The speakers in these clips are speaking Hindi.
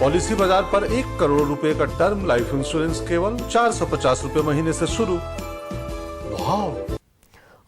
पॉलिसी बाजार पर 1 करोड़ रुपए का टर्म लाइफ इंश्योरेंस केवल 450 रुपए महीने से शुरू। वाह!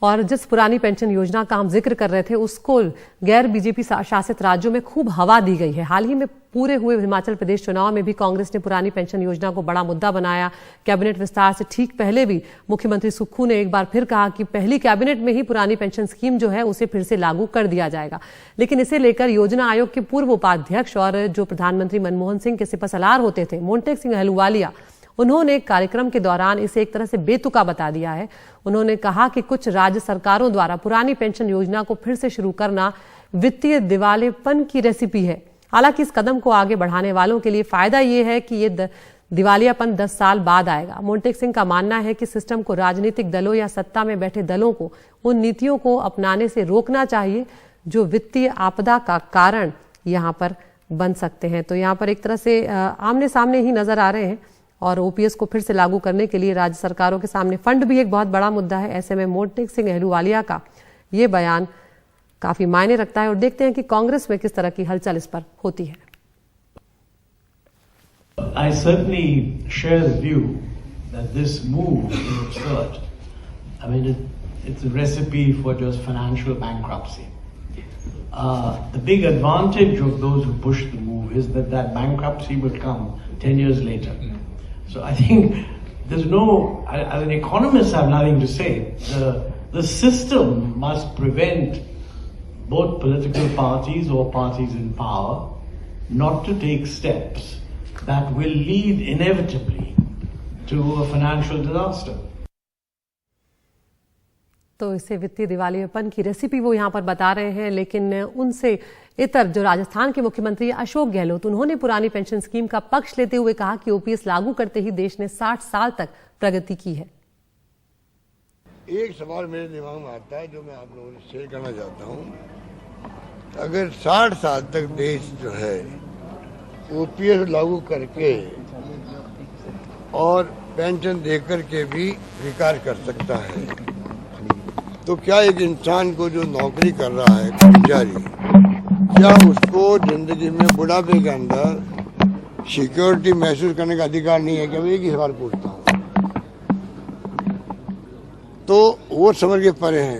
और जिस पुरानी पेंशन योजना का हम जिक्र कर रहे थे, उसको गैर बीजेपी शासित राज्यों में खूब हवा दी गई है। हाल ही में पूरे हुए हिमाचल प्रदेश चुनाव में भी कांग्रेस ने पुरानी पेंशन योजना को बड़ा मुद्दा बनाया। कैबिनेट विस्तार से ठीक पहले भी मुख्यमंत्री सुक्खू ने एक बार फिर कहा कि पहली कैबिनेट में ही पुरानी पेंशन स्कीम जो है उसे फिर से लागू कर दिया जाएगा। लेकिन इसे लेकर योजना आयोग के पूर्व उपाध्यक्ष और जो प्रधानमंत्री मनमोहन सिंह के सिपहसालार होते थे, मोंटेक सिंह अहलूवालिया, उन्होंने कार्यक्रम के दौरान इसे एक तरह से बेतुका बता दिया है। उन्होंने कहा कि कुछ राज्य सरकारों द्वारा पुरानी पेंशन योजना को फिर से शुरू करना वित्तीय दिवालियेपन की रेसिपी है। हालांकि इस कदम को आगे बढ़ाने वालों के लिए फायदा ये है कि ये दिवालियापन 10 साल बाद आएगा। मोंटेक सिंह का मानना है कि सिस्टम को राजनीतिक दलों या सत्ता में बैठे दलों को उन नीतियों को अपनाने से रोकना चाहिए जो वित्तीय आपदा का कारण यहाँ पर बन सकते हैं। तो यहाँ पर एक तरह से आमने सामने ही नजर आ रहे हैं और ओपीएस को फिर से लागू करने के लिए राज्य सरकारों के सामने फंड भी एक बहुत बड़ा मुद्दा है। ऐसे में मोंटेक सिंह अहलूवालिया का ये बयान काफी मायने रखता है और देखते हैं कि कांग्रेस में किस तरह की हलचल इस पर होती है। I certainly share the view that this move is absurd. I mean, it's a recipe for just financial bankruptcy. The big advantage of those who push the move is that bankruptcy will come 10 years later. So I think there's no, as an economist, I have nothing to say. The system must prevent both political parties or parties in power not to take steps that will lead inevitably to a financial disaster. तो इसे वित्तीय दिवालियेपन की रेसिपी वो यहाँ पर बता रहे हैं। लेकिन उनसे इतर जो राजस्थान के मुख्यमंत्री अशोक गहलोत, उन्होंने पुरानी पेंशन स्कीम का पक्ष लेते हुए कहा कि ओपीएस लागू करते ही देश ने 60 साल तक प्रगति की है। एक सवाल मेरे दिमाग में आता है जो मैं आप लोगों से शेयर करना चाहता हूँ। अगर 60 साल तक देश जो है ओपीएस लागू करके और पेंशन देकर के भी विकास कर सकता है, तो क्या एक इंसान को जो नौकरी कर रहा है कर्मचारी, क्या उसको जिंदगी में बुढ़ापे के अंदर सिक्योरिटी महसूस करने का अधिकार नहीं है? क्या मैं एक ही सवाल पूछता हूँ। तो वो समझ के परे हैं।